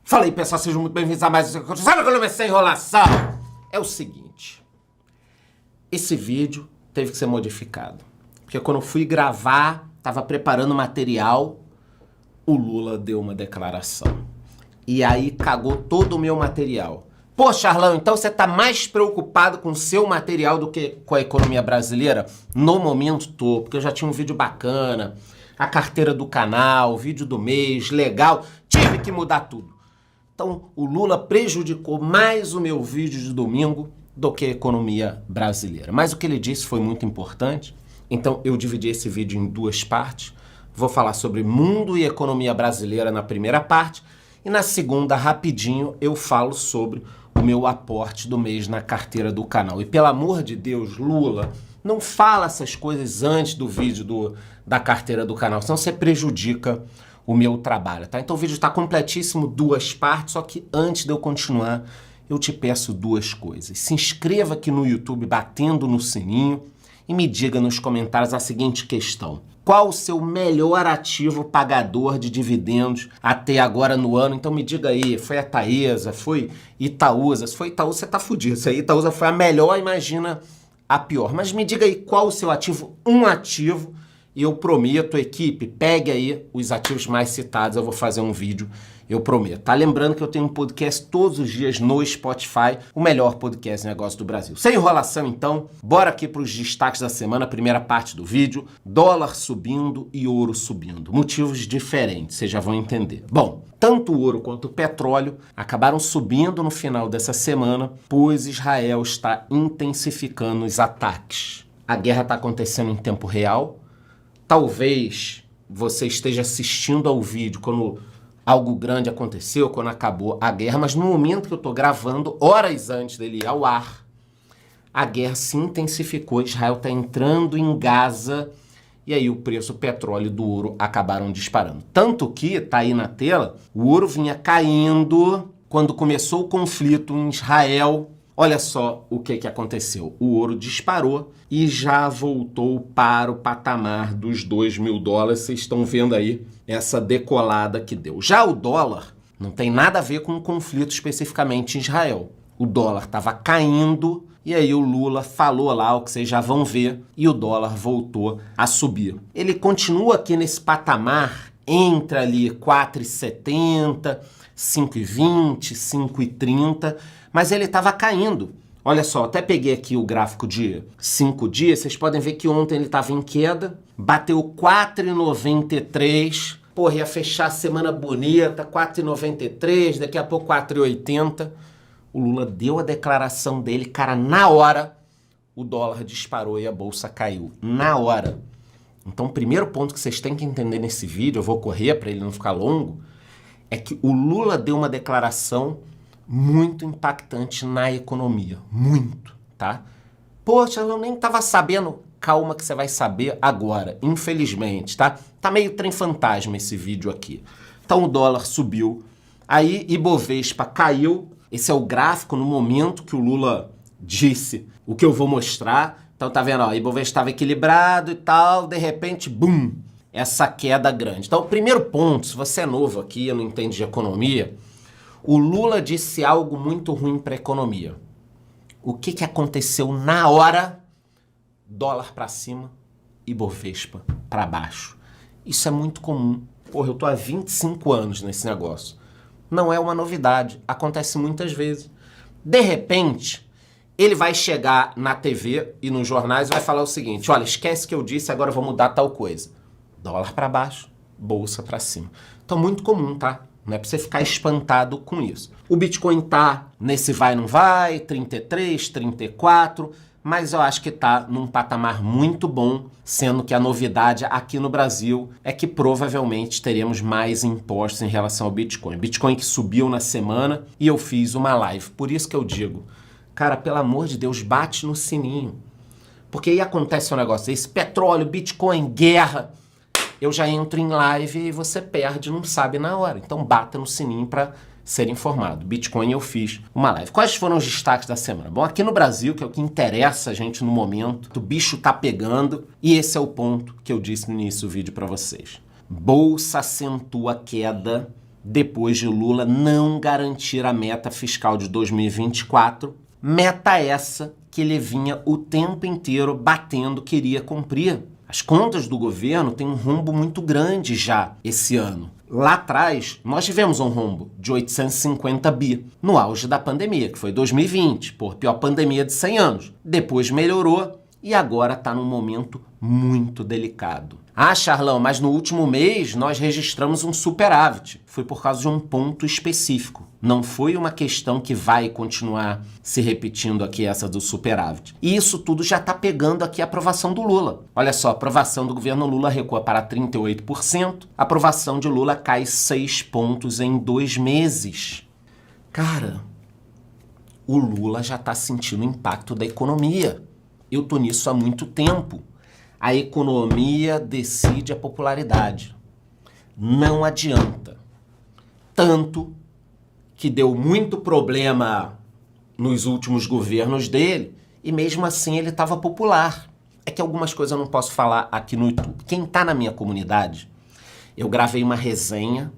Fala aí, pessoal, sejam muito bem-vindos a mais um... Sabe quando eu comecei a enrolação? É o seguinte, esse vídeo teve que ser modificado, porque quando eu fui gravar, tava preparando material, o Lula deu uma declaração. E aí cagou todo o meu material. Pô, Charlão, então você tá mais preocupado com o seu material do que com a economia brasileira? No momento tô, porque eu já tinha um vídeo bacana, a carteira do canal, vídeo do mês, legal, tive que mudar tudo. Então, o Lula prejudicou mais o meu vídeo de domingo do que a economia brasileira. Mas o que ele disse foi muito importante, então eu dividi esse vídeo em duas partes. Vou falar sobre mundo e economia brasileira na primeira parte, e na segunda, rapidinho, eu falo sobre o meu aporte do mês na carteira do canal. E pelo amor de Deus, Lula, não fala essas coisas antes do vídeo da carteira do canal, senão você prejudica o meu trabalho, tá? Então o vídeo está completíssimo, duas partes, só que antes de eu continuar, eu te peço duas coisas. Se inscreva aqui no YouTube batendo no sininho e me diga nos comentários a seguinte questão. Qual o seu melhor ativo pagador de dividendos até agora no ano? Então me diga aí, foi a Taesa, foi Itaúsa? Se foi Itaúsa, você tá fudido. Se a Itaúsa foi a melhor, imagina a pior. Mas me diga aí qual o seu ativo, um ativo, e eu prometo, equipe, pegue aí os ativos mais citados, eu vou fazer um vídeo, eu prometo. Tá lembrando que eu tenho um podcast todos os dias no Spotify, o melhor podcast de negócio do Brasil. Sem enrolação, então, bora aqui para os destaques da semana, primeira parte do vídeo. Dólar subindo e ouro subindo. Motivos diferentes, vocês já vão entender. Bom, tanto o ouro quanto o petróleo acabaram subindo no final dessa semana, pois Israel está intensificando os ataques. A guerra está acontecendo em tempo real. Talvez você esteja assistindo ao vídeo quando algo grande aconteceu, quando acabou a guerra, mas no momento que eu estou gravando, horas antes dele ir ao ar, a guerra se intensificou, Israel está entrando em Gaza, e aí o preço do petróleo e do ouro acabaram disparando. Tanto que, está aí na tela, o ouro vinha caindo quando começou o conflito em Israel. Olha só o que aconteceu. O ouro disparou e já voltou para o patamar dos $2.000. Vocês estão vendo aí essa decolada que deu. Já o dólar não tem nada a ver com o conflito especificamente em Israel. O dólar estava caindo e aí o Lula falou lá o que vocês já vão ver e o dólar voltou a subir. Ele continua aqui nesse patamar entre ali 4,70, 5,20, 5,30, mas ele estava caindo. Olha só, até peguei aqui o gráfico de 5 dias, vocês podem ver que ontem ele estava em queda, bateu 4,93, porra, ia fechar a semana bonita, 4,93, daqui a pouco 4,80. O Lula deu a declaração dele, cara, na hora, o dólar disparou e a bolsa caiu, na hora. Então o primeiro ponto que vocês têm que entender nesse vídeo, eu vou correr para ele não ficar longo, é que o Lula deu uma declaração muito impactante na economia, muito, tá? Poxa, eu nem tava sabendo. Calma que você vai saber agora, infelizmente, tá? Tá meio trem fantasma esse vídeo aqui. Então o dólar subiu, aí Ibovespa caiu, esse é o gráfico no momento que o Lula disse o que eu vou mostrar. Então tá vendo, ó, Ibovespa estava equilibrado e tal, de repente, bum, essa queda grande. Então o primeiro ponto, se você é novo aqui e não entende de economia, o Lula disse algo muito ruim para a economia. O que aconteceu na hora? Dólar para cima, Ibovespa para baixo. Isso é muito comum. Porra, eu tô há 25 anos nesse negócio. Não é uma novidade, acontece muitas vezes. De repente, ele vai chegar na TV e nos jornais e vai falar o seguinte, olha, esquece que eu disse, agora eu vou mudar tal coisa. Dólar para baixo, bolsa para cima. Então, muito comum, tá? Não é para você ficar espantado com isso. O Bitcoin tá nesse vai não vai, 33, 34, mas eu acho que tá num patamar muito bom, sendo que a novidade aqui no Brasil é que provavelmente teremos mais impostos em relação ao Bitcoin. Bitcoin que subiu na semana e eu fiz uma live. Por isso que eu digo, cara, pelo amor de Deus, bate no sininho. Porque aí acontece um negócio desse, petróleo, Bitcoin, guerra. Eu já entro em live e você perde, não sabe na hora. Então bata no sininho para ser informado. Bitcoin eu fiz uma live. Quais foram os destaques da semana? Bom, aqui no Brasil, que é o que interessa a gente no momento, o bicho tá pegando e esse é o ponto que eu disse no início do vídeo para vocês. Bolsa acentua a queda depois de Lula não garantir a meta fiscal de 2024, meta essa que ele vinha o tempo inteiro batendo, queria cumprir. As contas do governo têm um rombo muito grande já esse ano. Lá atrás, nós tivemos um rombo de 850 bi, no auge da pandemia, que foi 2020, pior pandemia de 100 anos. Depois melhorou e agora está num momento muito delicado. Ah, Charlão, mas no último mês nós registramos um superávit. Foi por causa de um ponto específico. Não foi uma questão que vai continuar se repetindo aqui, essa do superávit. E isso tudo já está pegando aqui a aprovação do Lula. Olha só, a aprovação do governo Lula recua para 38%. A aprovação de Lula cai 6 pontos em 2 meses. Cara, o Lula já está sentindo o impacto da economia. Eu tô nisso há muito tempo. A economia decide a popularidade. Não adianta. Tanto que deu muito problema nos últimos governos dele e mesmo assim ele estava popular. É que algumas coisas eu não posso falar aqui no YouTube. Quem está na minha comunidade, eu gravei uma resenha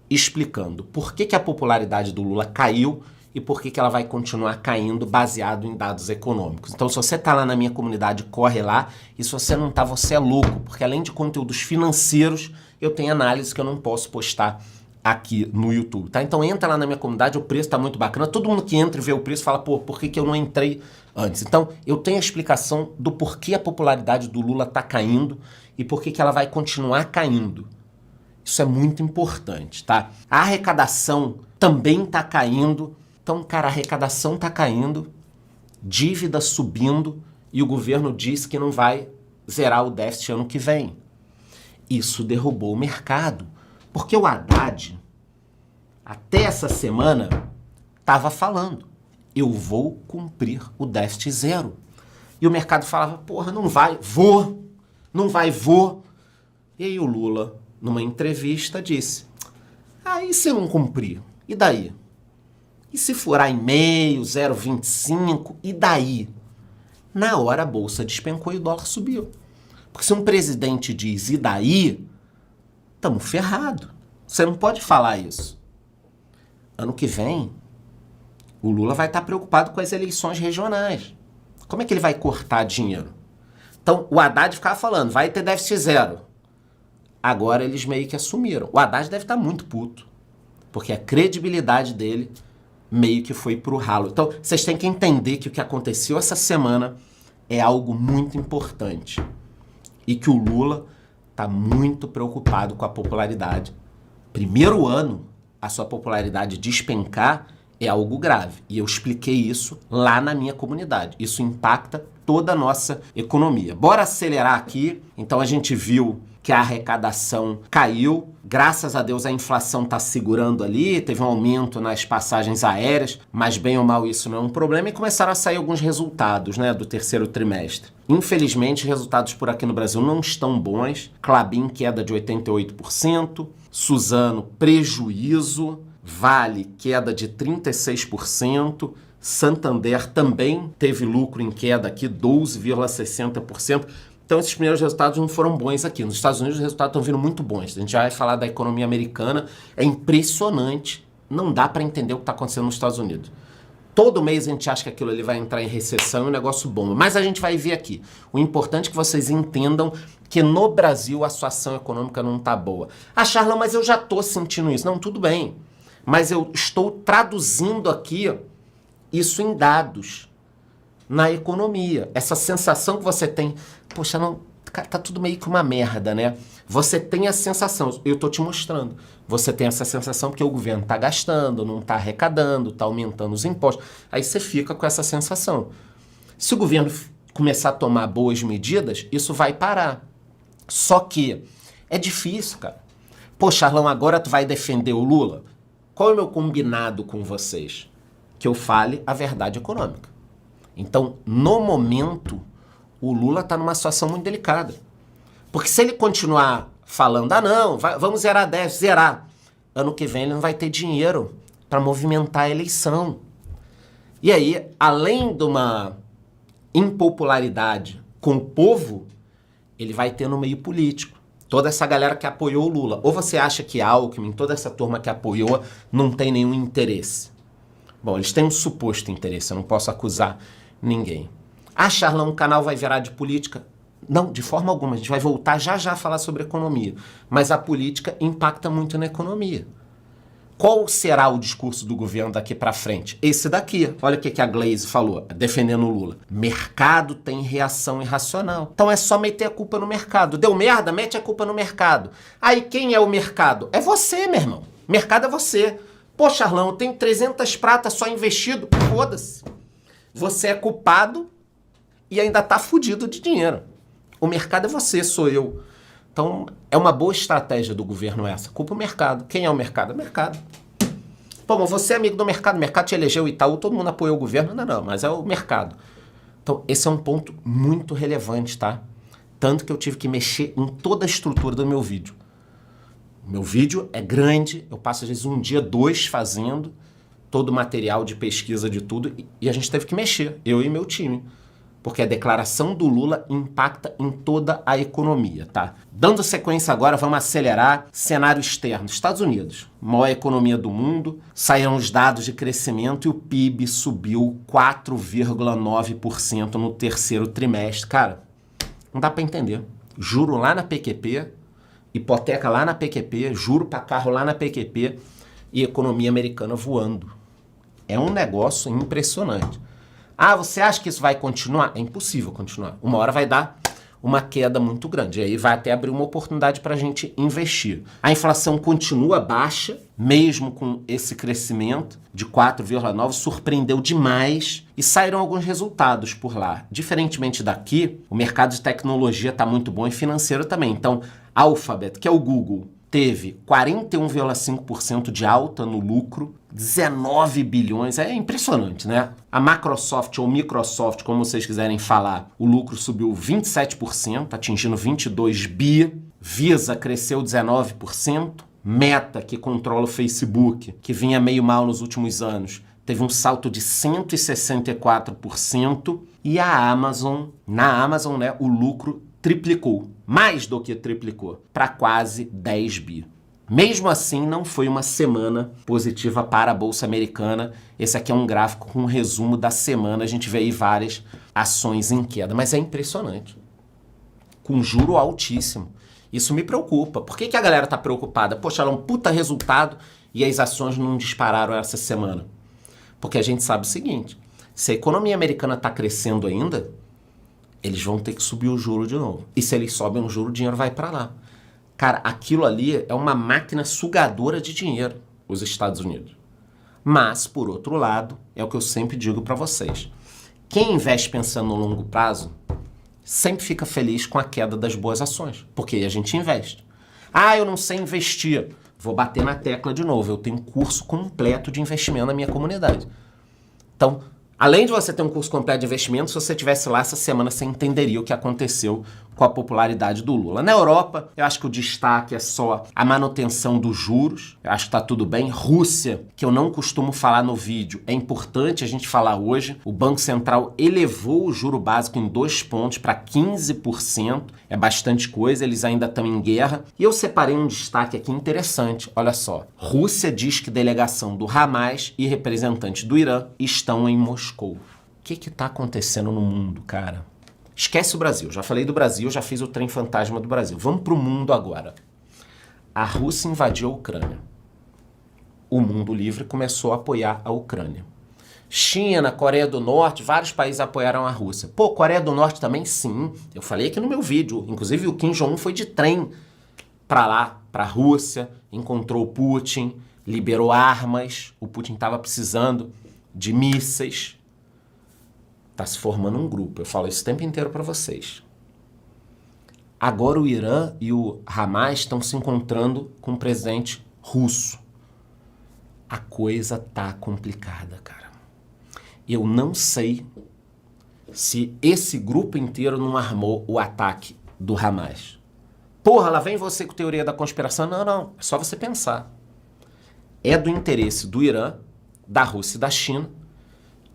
explicando por que a popularidade do Lula caiu e por que ela vai continuar caindo baseado em dados econômicos. Então, se você está lá na minha comunidade, corre lá. E se você não está, você é louco, porque além de conteúdos financeiros, eu tenho análise que eu não posso postar aqui no YouTube, tá? Então, entra lá na minha comunidade, o preço está muito bacana. Todo mundo que entra e vê o preço fala, por que eu não entrei antes? Então, eu tenho a explicação do porquê a popularidade do Lula está caindo e por que ela vai continuar caindo. Isso é muito importante, tá? A arrecadação também está caindo. Então, cara, a arrecadação está caindo, dívida subindo e o governo diz que não vai zerar o déficit ano que vem. Isso derrubou o mercado, porque o Haddad, até essa semana, estava falando, eu vou cumprir o déficit zero. E o mercado falava, porra, não vai, vou. E aí o Lula, numa entrevista, disse, e se não cumprir? E daí? E se furar em meio, 0,25, e daí? Na hora a bolsa despencou e o dólar subiu. Porque se um presidente diz, e daí? Estamos ferrados. Você não pode falar isso. Ano que vem, o Lula vai estar preocupado com as eleições regionais. Como é que ele vai cortar dinheiro? Então, o Haddad ficava falando, vai ter déficit zero. Agora eles meio que assumiram. O Haddad deve estar muito puto. Porque a credibilidade dele meio que foi pro ralo. Então, vocês têm que entender que o que aconteceu essa semana é algo muito importante. E que o Lula está muito preocupado com a popularidade. Primeiro ano, a sua popularidade despencar é algo grave. E eu expliquei isso lá na minha comunidade. Isso impacta toda a nossa economia. Bora acelerar aqui. Então, a gente viu que a arrecadação caiu. Graças a Deus a inflação está segurando ali, teve um aumento nas passagens aéreas, mas bem ou mal isso não é um problema, e começaram a sair alguns resultados, né, do terceiro trimestre. Infelizmente, resultados por aqui no Brasil não estão bons. Klabin queda de 88%, Suzano prejuízo, Vale queda de 36%, Santander também teve lucro em queda aqui, 12,60%. Então, esses primeiros resultados não foram bons aqui. Nos Estados Unidos, os resultados estão vindo muito bons. A gente já vai falar da economia americana. É impressionante. Não dá para entender o que está acontecendo nos Estados Unidos. Todo mês a gente acha que aquilo ali vai entrar em recessão e um negócio bom. Mas a gente vai ver aqui. O importante é que vocês entendam que no Brasil a situação econômica não está boa. Charla, mas eu já estou sentindo isso. Não, tudo bem. Mas eu estou traduzindo aqui isso em dados. Na economia. Essa sensação que você tem, poxa, não, cara, tá tudo meio que uma merda, né? Você tem a sensação, eu tô te mostrando, você tem essa sensação porque o governo tá gastando, não tá arrecadando, tá aumentando os impostos. Aí você fica com essa sensação. Se o governo começar a tomar boas medidas, isso vai parar. Só que é difícil, cara. Pô, Charlão, agora tu vai defender o Lula? Qual é o meu combinado com vocês? Que eu fale a verdade econômica. Então, no momento, o Lula está numa situação muito delicada. Porque se ele continuar falando, não, vamos zerar déficit, zerar, ano que vem ele não vai ter dinheiro para movimentar a eleição. E aí, além de uma impopularidade com o povo, ele vai ter no meio político. Toda essa galera que apoiou o Lula. Ou você acha que Alckmin, toda essa turma que apoiou, não tem nenhum interesse? Bom, eles têm um suposto interesse, eu não posso acusar ninguém. Ah, Charlão, o canal vai virar de política? Não, de forma alguma. A gente vai voltar já a falar sobre economia. Mas a política impacta muito na economia. Qual será o discurso do governo daqui para frente? Esse daqui. Olha o que a Glaze falou, defendendo o Lula. Mercado tem reação irracional. Então é só meter a culpa no mercado. Deu merda? Mete a culpa no mercado. Aí quem é o mercado? É você, meu irmão. Mercado é você. Pô, Charlão, eu tenho 300 pratas só investido. Foda-se. Você é culpado e ainda tá fudido de dinheiro. O mercado é você, sou eu. Então, é uma boa estratégia do governo essa. Culpa o mercado. Quem é o mercado? É o mercado. Pô, mas você é amigo do mercado. O mercado te elegeu, Itaú, todo mundo apoiou o governo. Não, mas é o mercado. Então, esse é um ponto muito relevante, tá? Tanto que eu tive que mexer em toda a estrutura do meu vídeo. Meu vídeo é grande, eu passo às vezes um dia, 2 fazendo todo o material de pesquisa de tudo e a gente teve que mexer, eu e meu time. Porque a declaração do Lula impacta em toda a economia, tá? Dando sequência agora, vamos acelerar cenário externo. Estados Unidos, maior economia do mundo, saíram os dados de crescimento e o PIB subiu 4,9% no terceiro trimestre. Cara, não dá para entender. Juro lá na PQP, hipoteca lá na PQP, juro para carro lá na PQP e economia americana voando. É um negócio impressionante. Ah, você acha que isso vai continuar? É impossível continuar. Uma hora vai dar uma queda muito grande. E aí vai até abrir uma oportunidade para a gente investir. A inflação continua baixa, mesmo com esse crescimento de 4,9%, surpreendeu demais e saíram alguns resultados por lá. Diferentemente daqui, o mercado de tecnologia está muito bom e financeiro também. Então, Alphabet, que é o Google, teve 41,5% de alta no lucro, 19 bilhões, é impressionante, né? A Microsoft, ou Microsoft, como vocês quiserem falar, o lucro subiu 27%, atingindo 22 bi. Visa cresceu 19%. Meta, que controla o Facebook, que vinha meio mal nos últimos anos, teve um salto de 164%. E a Amazon, na Amazon, né, o lucro triplicou, mais do que triplicou, para quase 10 bi. Mesmo assim, não foi uma semana positiva para a Bolsa Americana. Esse aqui é um gráfico com um resumo da semana. A gente vê aí várias ações em queda, mas é impressionante. Com juro altíssimo. Isso me preocupa. Por que a galera está preocupada? Poxa, era um puta resultado e as ações não dispararam essa semana. Porque a gente sabe o seguinte, se a economia americana está crescendo ainda, eles vão ter que subir o juro de novo. E se eles sobem o juro, o dinheiro vai para lá. Cara, aquilo ali é uma máquina sugadora de dinheiro, os Estados Unidos. Mas, por outro lado, é o que eu sempre digo para vocês. Quem investe pensando no longo prazo, sempre fica feliz com a queda das boas ações. Porque a gente investe. Ah, eu não sei investir. Vou bater na tecla de novo. Eu tenho um curso completo de investimento na minha comunidade. Então, além de você ter um curso completo de investimento, se você estivesse lá essa semana, você entenderia o que aconteceu com a popularidade do Lula. Na Europa, eu acho que o destaque é só a manutenção dos juros. Eu acho que tá tudo bem. Rússia, que eu não costumo falar no vídeo, é importante a gente falar hoje. O Banco Central elevou o juro básico em 2 pontos para 15%. É bastante coisa, eles ainda estão em guerra. E eu separei um destaque aqui interessante. Olha só. Rússia diz que delegação do Hamas e representante do Irã estão em Moscou. O que está acontecendo no mundo, cara? Esquece o Brasil. Já falei do Brasil, já fiz o trem fantasma do Brasil. Vamos para o mundo agora. A Rússia invadiu a Ucrânia. O mundo livre começou a apoiar a Ucrânia. China, Coreia do Norte, vários países apoiaram a Rússia. Pô, Coreia do Norte também? Sim. Eu falei aqui no meu vídeo. Inclusive o Kim Jong-un foi de trem para lá, para a Rússia, encontrou o Putin, liberou armas. O Putin estava precisando de mísseis. Está se formando um grupo. Eu falo isso o tempo inteiro para vocês. Agora o Irã e o Hamas estão se encontrando com o presidente russo. A coisa tá complicada, cara. Eu não sei se esse grupo inteiro não armou o ataque do Hamas. Porra, lá vem você com teoria da conspiração. Não. É só você pensar. É do interesse do Irã, da Rússia e da China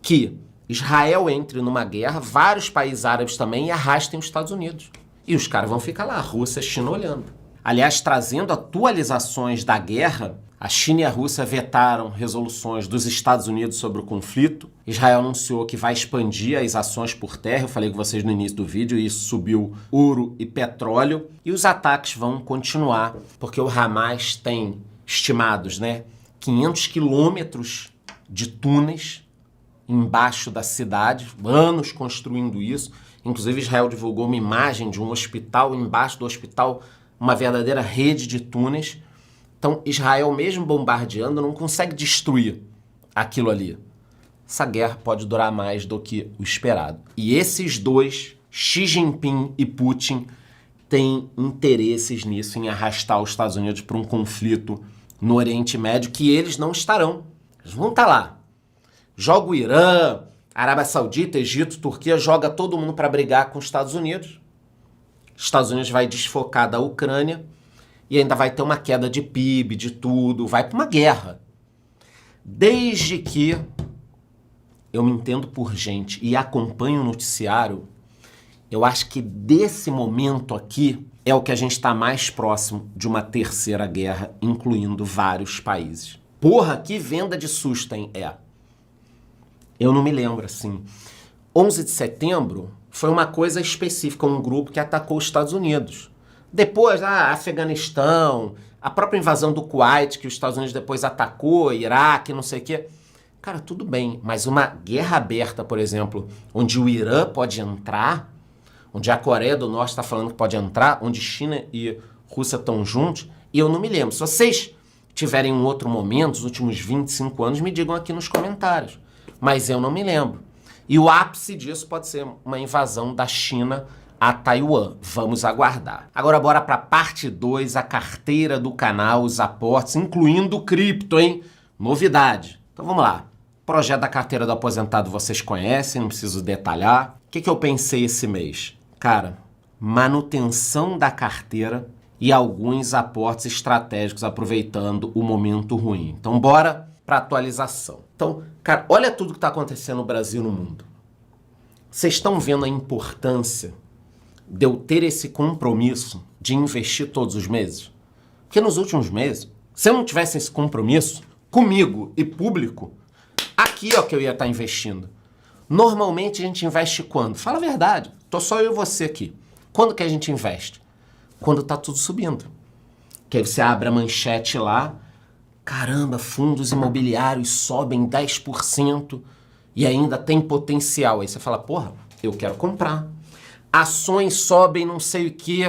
que Israel entre numa guerra, vários países árabes também, e arrastem os Estados Unidos. E os caras vão ficar lá, a Rússia e a China olhando. Aliás, trazendo atualizações da guerra, a China e a Rússia vetaram resoluções dos Estados Unidos sobre o conflito. Israel anunciou que vai expandir as ações por terra. Eu falei com vocês no início do vídeo, e isso subiu ouro e petróleo. E os ataques vão continuar, porque o Hamas tem estimados, 500 quilômetros de túneis embaixo da cidade, anos construindo isso. Inclusive, Israel divulgou uma imagem de um hospital, embaixo do hospital, uma verdadeira rede de túneis. Então, Israel, mesmo bombardeando, não consegue destruir aquilo ali. Essa guerra pode durar mais do que o esperado. E esses dois, Xi Jinping e Putin, têm interesses nisso, em arrastar os Estados Unidos para um conflito no Oriente Médio, que eles não estarão. Eles vão estar lá. Joga o Irã, Arábia Saudita, Egito, Turquia, joga todo mundo para brigar com os Estados Unidos. Os Estados Unidos vai desfocar da Ucrânia e ainda vai ter uma queda de PIB, de tudo, vai para uma guerra. Desde que eu me entendo por gente e acompanho o noticiário, eu acho que desse momento aqui é o que a gente está mais próximo de uma terceira guerra, incluindo vários países. Porra, que venda de susto, hein? Eu não me lembro, assim. 11 de setembro foi uma coisa específica, um grupo que atacou os Estados Unidos. Depois, Afeganistão, a própria invasão do Kuwait, que os Estados Unidos depois atacou, Iraque, não sei o quê. Cara, tudo bem, mas uma guerra aberta, por exemplo, onde o Irã pode entrar, onde a Coreia do Norte está falando que pode entrar, onde China e Rússia estão juntos, e eu não me lembro. Se vocês tiverem um outro momento, os últimos 25 anos, me digam aqui nos comentários. Mas eu não me lembro. E o ápice disso pode ser uma invasão da China a Taiwan. Vamos aguardar. Agora bora para a parte 2, a carteira do canal, os aportes, incluindo o cripto, hein? Novidade. Então vamos lá. O projeto da carteira do aposentado vocês conhecem, não preciso detalhar. O que eu pensei esse mês? Cara, manutenção da carteira e alguns aportes estratégicos aproveitando o momento ruim. Então bora para atualização. Então, cara, olha tudo que está acontecendo no Brasil e no mundo. Vocês estão vendo a importância de eu ter esse compromisso de investir todos os meses? Porque nos últimos meses, se eu não tivesse esse compromisso comigo e público, aqui ó que eu ia estar investindo. Normalmente a gente investe quando? Fala a verdade. Tô só eu e você aqui. Quando que a gente investe? Quando tá tudo subindo. Que aí você abre a manchete lá, caramba, fundos imobiliários sobem 10% e ainda tem potencial. Aí você fala, porra, eu quero comprar. Ações sobem não sei o que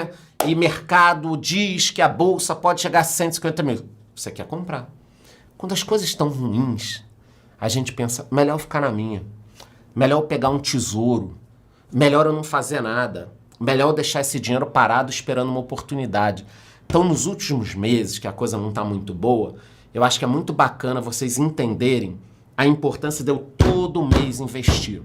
e mercado diz que a bolsa pode chegar a 150 mil. Você quer comprar. Quando as coisas estão ruins, a gente pensa, melhor ficar na minha. Melhor eu pegar um tesouro. Melhor eu não fazer nada. Melhor eu deixar esse dinheiro parado esperando uma oportunidade. Então, nos últimos meses, que a coisa não está muito boa, eu acho que é muito bacana vocês entenderem a importância de eu todo mês investir.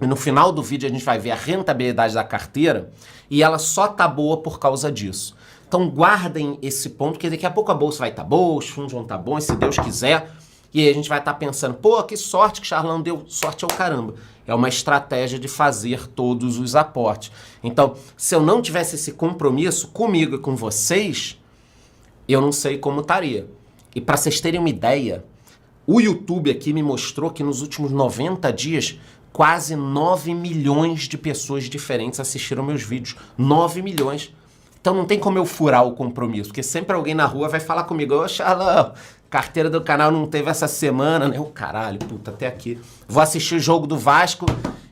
E no final do vídeo a gente vai ver a rentabilidade da carteira e ela só tá boa por causa disso. Então guardem esse ponto, porque daqui a pouco a bolsa vai estar boa, os fundos vão estar bons, se Deus quiser. E aí a gente vai estar pensando, pô, que sorte que Charlão deu, sorte ao caramba. É uma estratégia de fazer todos os aportes. Então, se eu não tivesse esse compromisso comigo e com vocês, eu não sei como estaria. E para vocês terem uma ideia, o YouTube aqui me mostrou que nos últimos 90 dias, quase 9 milhões de pessoas diferentes assistiram meus vídeos. 9 milhões. Então não tem como eu furar o compromisso, porque sempre alguém na rua vai falar comigo, ô Charlão, carteira do canal não teve essa semana, né? Ô caralho, puta, até aqui. Vou assistir o jogo do Vasco.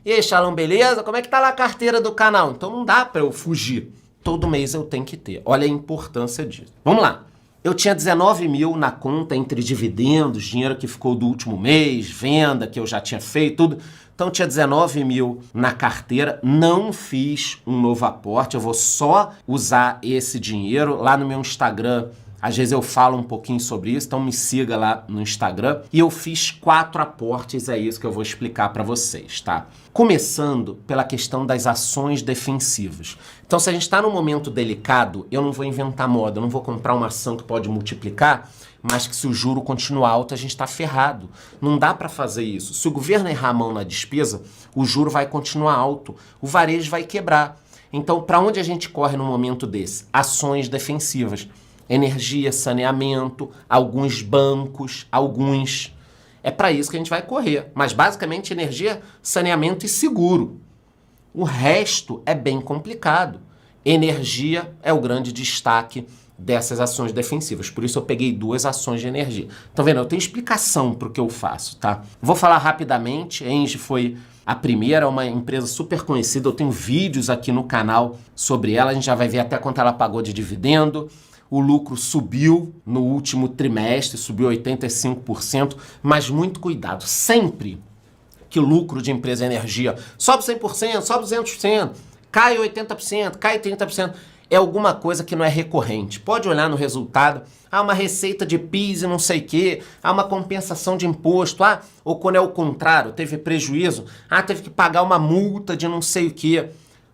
E aí, Charlão, beleza? Como é que tá lá a carteira do canal? Então não dá pra eu fugir. Todo mês eu tenho que ter. Olha a importância disso. Vamos lá. Eu tinha 19 mil na conta entre dividendos, dinheiro que ficou do último mês, venda que eu já tinha feito, tudo. Então tinha 19 mil na carteira, não fiz um novo aporte, eu vou só usar esse dinheiro lá no meu Instagram. Às vezes eu falo um pouquinho sobre isso, então me siga lá no Instagram. E eu fiz 4 aportes, é isso que eu vou explicar para vocês, tá? Começando pela questão das ações defensivas. Então se a gente está num momento delicado, eu não vou inventar moda, eu não vou comprar uma ação que pode multiplicar, mas que se o juro continuar alto, a gente está ferrado. Não dá para fazer isso. Se o governo errar a mão na despesa, o juro vai continuar alto, o varejo vai quebrar. Então, para onde a gente corre no momento desse? Ações defensivas. Energia, saneamento, alguns bancos, alguns. É para isso que a gente vai correr. Mas basicamente energia, saneamento e seguro. O resto é bem complicado. Energia é o grande destaque dessas ações defensivas. Por isso eu peguei 2 ações de energia. Estão vendo? Eu tenho explicação para o que eu faço, tá? Vou falar rapidamente. Engie foi a primeira, uma empresa super conhecida. Eu tenho vídeos aqui no canal sobre ela. A gente já vai ver até quanto ela pagou de dividendo. O lucro subiu no último trimestre, subiu 85%. Mas muito cuidado. Sempre que o lucro de empresa de energia sobe 100%, sobe 200%, cai 80%, cai 30%, é alguma coisa que não é recorrente. Pode olhar no resultado, há uma receita de PIS e não sei o quê, há uma compensação de imposto, ou quando é o contrário, teve prejuízo, teve que pagar uma multa de não sei o quê.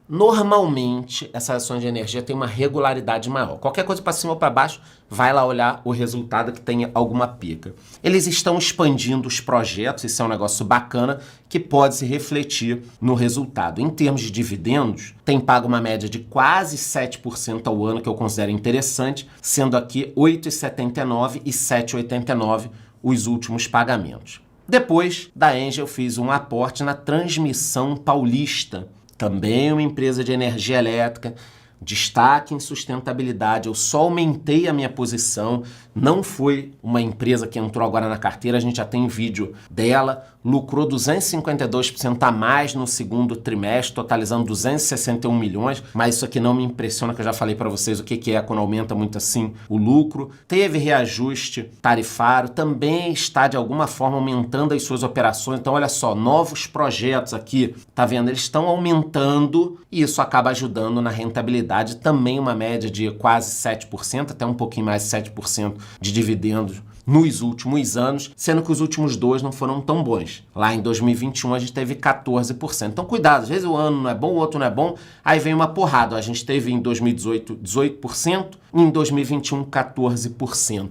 Normalmente, essas ações de energia têm uma regularidade maior. Qualquer coisa para cima ou para baixo, vai lá olhar o resultado que tenha alguma pica. Eles estão expandindo os projetos, isso é um negócio bacana, que pode se refletir no resultado. Em termos de dividendos, tem pago uma média de quase 7% ao ano, que eu considero interessante, sendo aqui 8,79 e 7,89 os últimos pagamentos. Depois da Engie, eu fiz um aporte na Transmissão Paulista, também uma empresa de energia elétrica, destaque em sustentabilidade. Eu só aumentei a minha posição, não foi uma empresa que entrou agora na carteira, a gente já tem vídeo dela, lucrou 252% a mais no segundo trimestre, totalizando 261 milhões, mas isso aqui não me impressiona, que eu já falei para vocês o que é quando aumenta muito assim o lucro. Teve reajuste tarifário, também está de alguma forma aumentando as suas operações, então olha só, novos projetos aqui, tá vendo? Eles estão aumentando e isso acaba ajudando na rentabilidade, também uma média de quase 7%, até um pouquinho mais de 7% de dividendos nos últimos anos, sendo que os últimos 2 não foram tão bons. Lá em 2021 a gente teve 14%. Então cuidado, às vezes o ano não é bom, o outro não é bom, aí vem uma porrada. A gente teve em 2018 18% e em 2021 14%.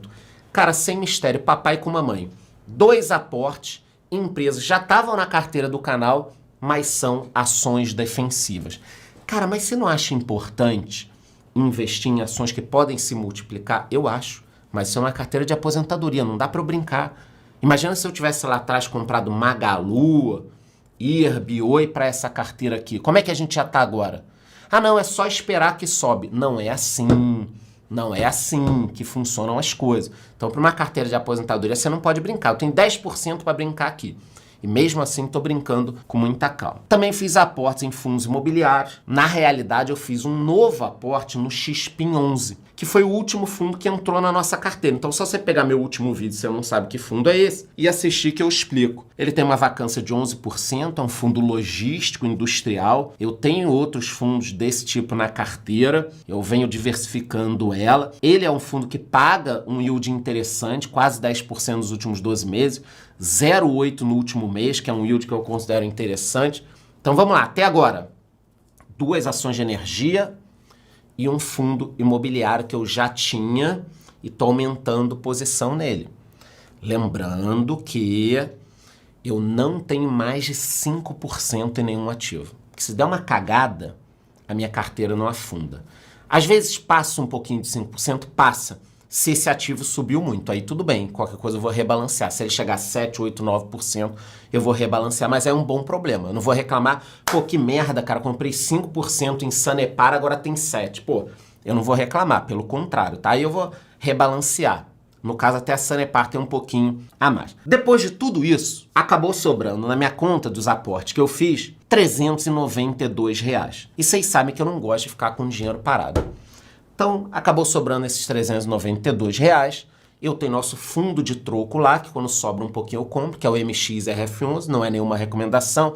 Cara, sem mistério, papai com mamãe. 2 aportes em empresas já estavam na carteira do canal, mas são ações defensivas. Cara, mas você não acha importante investir em ações que podem se multiplicar? Eu acho. Mas isso é uma carteira de aposentadoria, não dá para eu brincar. Imagina se eu tivesse lá atrás comprado Magalu, IRB, Oi para essa carteira aqui. Como é que a gente já tá agora? Não, é só esperar que sobe. Não é assim. Não é assim que funcionam as coisas. Então, para uma carteira de aposentadoria, você não pode brincar. Eu tenho 10% para brincar aqui. E mesmo assim, estou brincando com muita calma. Também fiz aportes em fundos imobiliários. Na realidade, eu fiz um novo aporte no XPIN11, que foi o último fundo que entrou na nossa carteira. Então, se você pegar meu último vídeo, você não sabe que fundo é esse, e assistir que eu explico. Ele tem uma vacância de 11%, é um fundo logístico, industrial. Eu tenho outros fundos desse tipo na carteira, eu venho diversificando ela. Ele é um fundo que paga um yield interessante, quase 10% nos últimos 12 meses, 0,8% no último mês, que é um yield que eu considero interessante. Então vamos lá, até agora, 2 ações de energia e um fundo imobiliário que eu já tinha e estou aumentando posição nele. Lembrando que eu não tenho mais de 5% em nenhum ativo. Porque se der uma cagada, a minminha carteira não afunda. Às vezes passa um pouquinho de 5%, passa. Se esse ativo subiu muito, aí tudo bem, qualquer coisa eu vou rebalancear. Se ele chegar a 7, 8, 9%, eu vou rebalancear, mas é um bom problema. Eu não vou reclamar, que merda, cara, comprei 5% em Sanepar, agora tem 7%. Eu não vou reclamar, pelo contrário, tá? Aí eu vou rebalancear. No caso, até a Sanepar tem um pouquinho a mais. Depois de tudo isso, acabou sobrando na minha conta dos aportes que eu fiz, R$ 392. E vocês sabem que eu não gosto de ficar com dinheiro parado. Então, acabou sobrando esses R$ 392. Eu tenho nosso fundo de troco lá, que quando sobra um pouquinho eu compro, que é o MXRF11, não é nenhuma recomendação.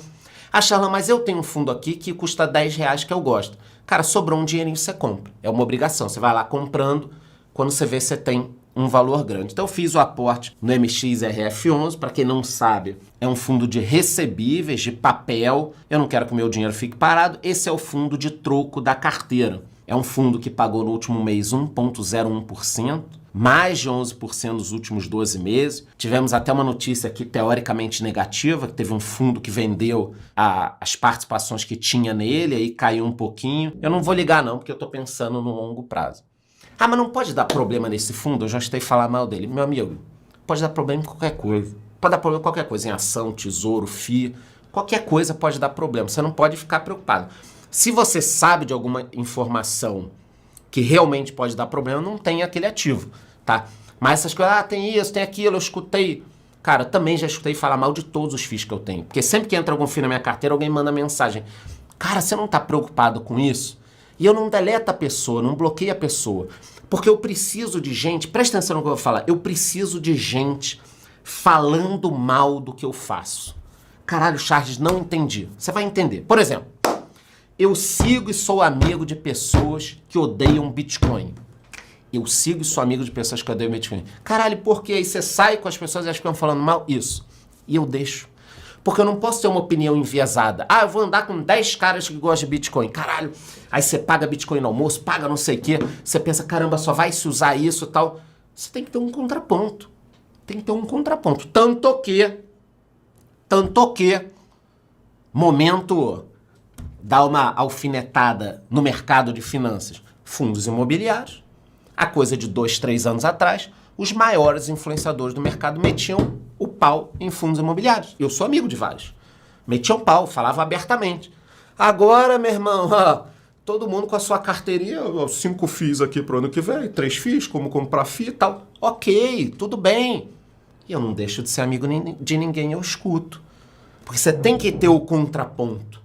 Charlan, mas eu tenho um fundo aqui que custa R$10 que eu gosto. Cara, sobrou um dinheirinho, você compra. É uma obrigação, você vai lá comprando, quando você vê, você tem um valor grande. Então eu fiz o aporte no MXRF11, para quem não sabe, é um fundo de recebíveis, de papel. Eu não quero que o meu dinheiro fique parado. Esse é o fundo de troco da carteira. É um fundo que pagou no último mês 1,01%, mais de 11% nos últimos 12 meses. Tivemos até uma notícia aqui teoricamente negativa, que teve um fundo que vendeu as participações que tinha nele, aí caiu um pouquinho. Eu não vou ligar não, porque eu tô pensando no longo prazo. Ah, mas não pode dar problema nesse fundo? Eu já escutei falar mal dele. Meu amigo, pode dar problema em qualquer coisa. Pode dar problema em qualquer coisa, em ação, tesouro, FII. Qualquer coisa pode dar problema. Você não pode ficar preocupado. Se você sabe de alguma informação que realmente pode dar problema, não tem aquele ativo, tá? Mas essas coisas, tem isso, tem aquilo, eu escutei. Cara, eu também já escutei falar mal de todos os FIIs que eu tenho. Porque sempre que entra algum FII na minha carteira, alguém manda mensagem. Cara, você não tá preocupado com isso? E eu não deleto a pessoa, não bloqueio a pessoa. Porque eu preciso de gente, presta atenção no que eu vou falar, eu preciso de gente falando mal do que eu faço. Caralho, Charles, não entendi. Você vai entender. Por exemplo, eu sigo e sou amigo de pessoas que odeiam Bitcoin. Eu sigo e sou amigo de pessoas que odeiam Bitcoin. Caralho, por quê? Aí você sai com as pessoas e elas ficam falando mal? Isso. E eu deixo. Porque eu não posso ter uma opinião enviesada. Ah, eu vou andar com 10 caras que gostam de Bitcoin. Caralho. Aí você paga Bitcoin no almoço, paga não sei o quê. Você pensa, caramba, só vai se usar isso e tal. Você tem que ter um contraponto. Tem que ter um contraponto. Tanto que, momento, dá uma alfinetada no mercado de finanças. Fundos imobiliários. Há coisa de 2, 3 anos atrás, os maiores influenciadores do mercado metiam o pau em fundos imobiliários. Eu sou amigo de vários. Metiam pau, falavam abertamente. Agora, meu irmão, todo mundo com a sua carteirinha, 5 FIIs aqui pro ano que vem, 3 FIIs, como comprar FII e tal. Ok, tudo bem. E eu não deixo de ser amigo de ninguém, eu escuto. Porque você tem que ter o contraponto.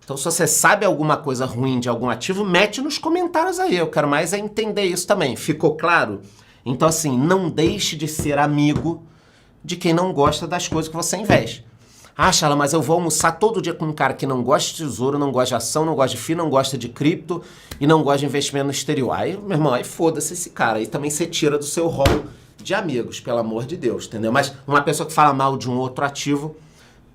Então, se você sabe alguma coisa ruim de algum ativo, mete nos comentários aí. Eu quero mais entender isso também. Ficou claro? Então, assim, não deixe de ser amigo de quem não gosta das coisas que você investe. Ah, Charla, mas eu vou almoçar todo dia com um cara que não gosta de tesouro, não gosta de ação, não gosta de FII, não gosta de cripto e não gosta de investimento no exterior. Aí, meu irmão, aí foda-se esse cara. Aí também você tira do seu rol de amigos, pelo amor de Deus, entendeu? Mas uma pessoa que fala mal de um outro ativo,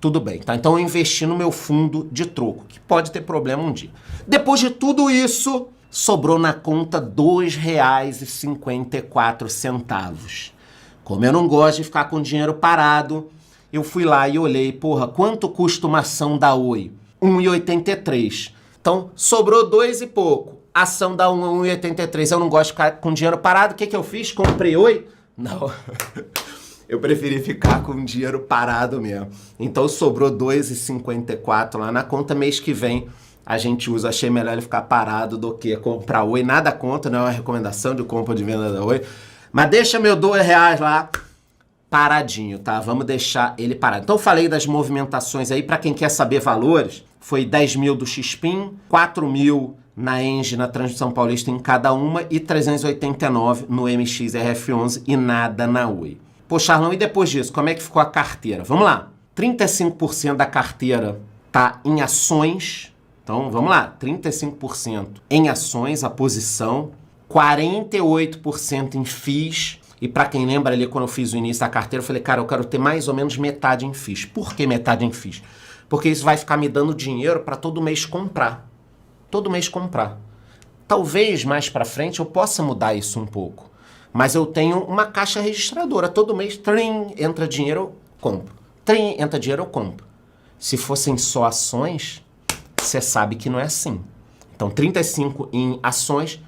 tudo bem, tá? Então eu investi no meu fundo de troco, que pode ter problema um dia. Depois de tudo isso, sobrou na conta R$ 2,54. Como eu não gosto de ficar com dinheiro parado, eu fui lá e olhei, porra, quanto custa uma ação da Oi? R$ 1,83. Então, sobrou 2 e pouco. Ação da 1,83. Eu não gosto de ficar com dinheiro parado. O que eu fiz? Comprei Oi? Não. Eu preferi ficar com dinheiro parado mesmo. Então sobrou R$ 2,54 lá na conta. Mês que vem a gente usa. Achei melhor ele ficar parado do que comprar Oi. Nada contra, não é uma recomendação de compra ou de venda da Oi. Mas deixa meu R$ 2 lá paradinho, tá? Vamos deixar ele parado. Então eu falei das movimentações aí. Para quem quer saber valores, foi 10 mil do XPIN, 4 mil na Engie, na Transmissão Paulista em cada uma e 389 no MXRF11 e nada na Oi. Pô, Charlão, e depois disso, como é que ficou a carteira? Vamos lá. 35% da carteira tá em ações. Então, vamos lá. 35% em ações, a posição. 48% em FIIs. E para quem lembra ali, quando eu fiz o início da carteira, eu falei, cara, eu quero ter mais ou menos metade em FIIs. Por que metade em FIIs? Porque isso vai ficar me dando dinheiro para todo mês comprar. Todo mês comprar. Talvez mais para frente eu possa mudar isso um pouco. Mas eu tenho uma caixa registradora. Todo mês, trim, entra dinheiro, eu compro. Trim, entra dinheiro, eu compro. Se fossem só ações, você sabe que não é assim. Então, 35 em ações,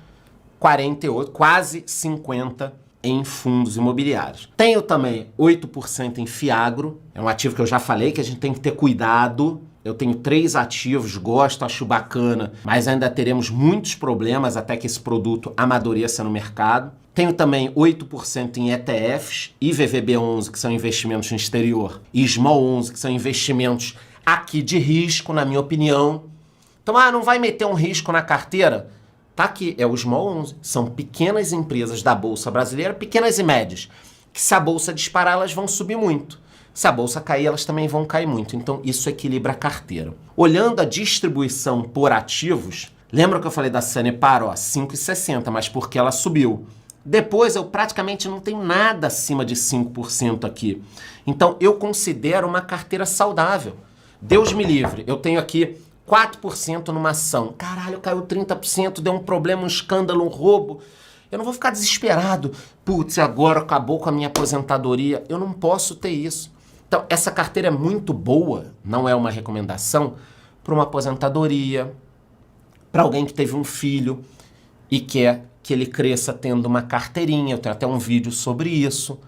48, quase 50 em fundos imobiliários. Tenho também 8% em Fiagro. É um ativo que eu já falei que a gente tem que ter cuidado. Eu tenho 3 ativos, gosto, acho bacana, mas ainda teremos muitos problemas até que esse produto amadureça no mercado. Tenho também 8% em ETFs, IVVB11, que são investimentos no exterior, e Small 11, que são investimentos aqui de risco, na minha opinião. Então, não vai meter um risco na carteira? Tá aqui, é o Small 11. São pequenas empresas da Bolsa Brasileira, pequenas e médias, que se a Bolsa disparar, elas vão subir muito. Se a Bolsa cair, elas também vão cair muito. Então, isso equilibra a carteira. Olhando a distribuição por ativos, lembra que eu falei da Sanepar, 5,60, mas porque ela subiu. Depois, eu praticamente não tenho nada acima de 5% aqui. Então, eu considero uma carteira saudável. Deus me livre, eu tenho aqui 4% numa ação. Caralho, caiu 30%, deu um problema, um escândalo, um roubo. Eu não vou ficar desesperado. Putz, agora acabou com a minha aposentadoria. Eu não posso ter isso. Então, essa carteira é muito boa, não é uma recomendação, para uma aposentadoria, para alguém que teve um filho e quer que ele cresça tendo uma carteirinha. Eu tenho até um vídeo sobre isso.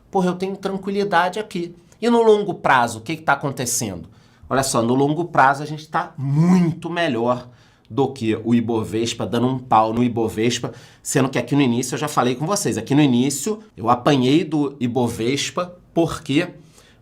Porra, eu tenho tranquilidade aqui. E no longo prazo, o que está acontecendo? Olha só, no longo prazo a gente está muito melhor do que o Ibovespa, dando um pau no Ibovespa, sendo que aqui no início eu já falei com vocês. Aqui no início eu apanhei do Ibovespa, por quê?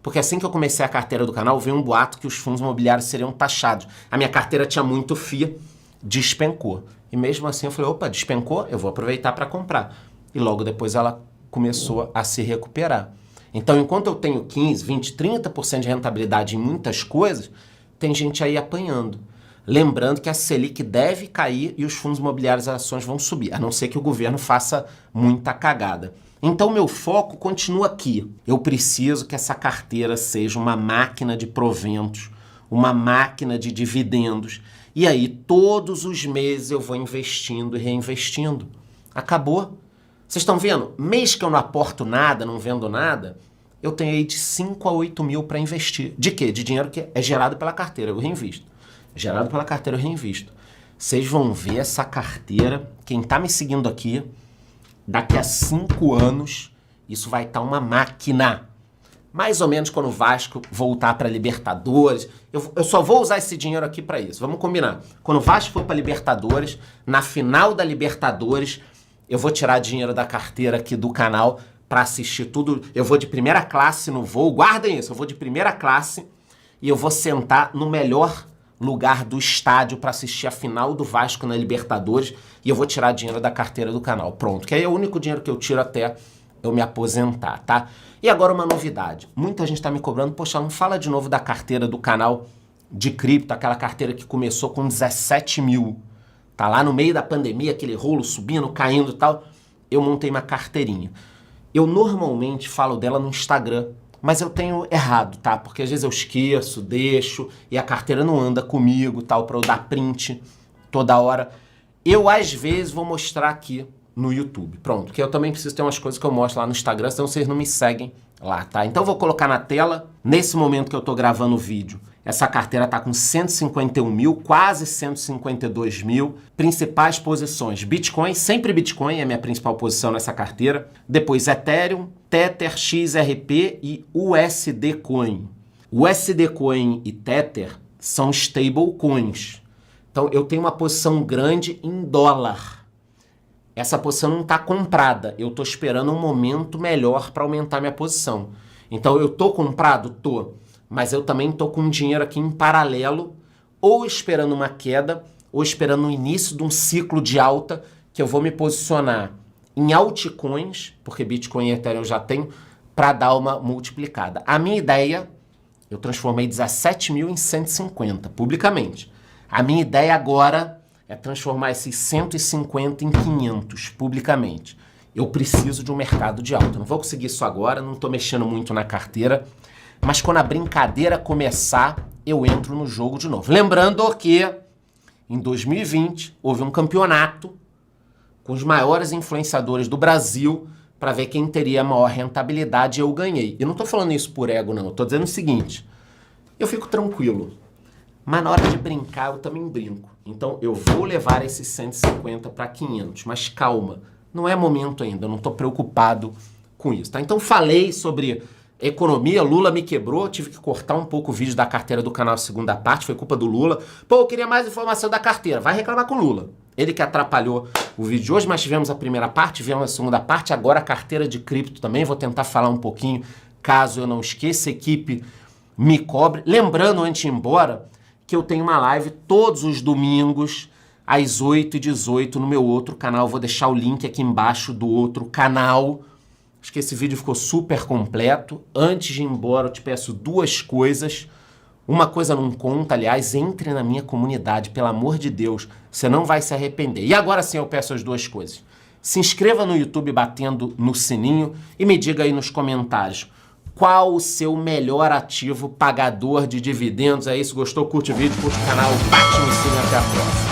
Porque assim que eu comecei a carteira do canal, veio um boato que os fundos imobiliários seriam taxados. A minha carteira tinha muito FIA, despencou. E mesmo assim eu falei, opa, despencou? Eu vou aproveitar para comprar. E logo depois ela começou a se recuperar. Então, enquanto eu tenho 15, 20, 30% de rentabilidade em muitas coisas, tem gente aí apanhando. Lembrando que a Selic deve cair e os fundos imobiliários e ações vão subir, a não ser que o governo faça muita cagada. Então, meu foco continua aqui. Eu preciso que essa carteira seja uma máquina de proventos, uma máquina de dividendos. E aí, todos os meses eu vou investindo e reinvestindo. Acabou. Vocês estão vendo? Mês que eu não aporto nada, não vendo nada, eu tenho aí de 5 a 8 mil para investir. De quê? De dinheiro que é gerado pela carteira, eu reinvisto. É gerado pela carteira, eu reinvisto. Vocês vão ver essa carteira, quem está me seguindo aqui, daqui a 5 anos, isso vai estar uma máquina. Mais ou menos quando o Vasco voltar para Libertadores. Eu só vou usar esse dinheiro aqui para isso. Vamos combinar. Quando o Vasco for para Libertadores, na final da Libertadores, eu vou tirar dinheiro da carteira aqui do canal para assistir tudo. Eu vou de primeira classe no voo. Guardem isso. Eu vou de primeira classe e eu vou sentar no melhor lugar do estádio para assistir a final do Vasco na Libertadores e eu vou tirar dinheiro da carteira do canal. Pronto. Que aí é o único dinheiro que eu tiro até eu me aposentar, tá? E agora uma novidade. Muita gente tá me cobrando, poxa, não fala de novo da carteira do canal de cripto, aquela carteira que começou com 17 mil. Tá lá no meio da pandemia, aquele rolo subindo, caindo e tal. Eu montei uma carteirinha. Eu normalmente falo dela no Instagram, mas eu tenho errado, tá? Porque às vezes eu esqueço, deixo, e a carteira não anda comigo, tal, pra eu dar print toda hora. Eu, às vezes, vou mostrar aqui no YouTube. Pronto, que eu também preciso ter umas coisas que eu mostro lá no Instagram, senão vocês não me seguem lá, tá? Então eu vou colocar na tela, nesse momento que eu tô gravando o vídeo, essa carteira tá com 151 mil, quase 152 mil. Principais posições, Bitcoin, sempre Bitcoin é a minha principal posição nessa carteira. Depois Ethereum, Tether, XRP e USD Coin. USD Coin e Tether são stablecoins. Então eu tenho uma posição grande em dólar. Essa posição não está comprada, eu estou esperando um momento melhor para aumentar minha posição. Então eu estou comprado? Tô. Mas eu também estou com dinheiro aqui em paralelo, ou esperando uma queda, ou esperando o início de um ciclo de alta, que eu vou me posicionar em altcoins, porque Bitcoin e Ethereum eu já tenho, para dar uma multiplicada. A minha ideia, eu transformei 17 mil em 150, publicamente. A minha ideia agora é transformar esses 150 em 500, publicamente. Eu preciso de um mercado de alta. Não vou conseguir isso agora, não estou mexendo muito na carteira, mas quando a brincadeira começar, eu entro no jogo de novo. Lembrando que em 2020 houve um campeonato com os maiores influenciadores do Brasil para ver quem teria a maior rentabilidade e eu ganhei. E não estou falando isso por ego, não. Eu estou dizendo o seguinte, eu fico tranquilo. Mas na hora de brincar, eu também brinco. Então, eu vou levar esses 150 para 500. Mas calma, não é momento ainda. Eu não estou preocupado com isso, tá? Então, falei sobre economia. Lula me quebrou. Tive que cortar um pouco o vídeo da carteira do canal segunda parte. Foi culpa do Lula. Pô, eu queria mais informação da carteira. Vai reclamar com o Lula. Ele que atrapalhou o vídeo de hoje. Mas tivemos a primeira parte, tivemos a segunda parte. Agora a carteira de cripto também. Vou tentar falar um pouquinho, caso eu não esqueça. A equipe me cobre. Lembrando, antes de ir embora, que eu tenho uma live todos os domingos, às 8h18, no meu outro canal. Vou deixar o link aqui embaixo do outro canal. Acho que esse vídeo ficou super completo. Antes de ir embora, eu te peço duas coisas. Uma coisa não conta, aliás, entre na minha comunidade, pelo amor de Deus. Você não vai se arrepender. E agora sim eu peço as duas coisas. Se inscreva no YouTube batendo no sininho e me diga aí nos comentários qual o seu melhor ativo pagador de dividendos. É isso, gostou? Curte o vídeo, curte o canal, bate no sininho, até a próxima.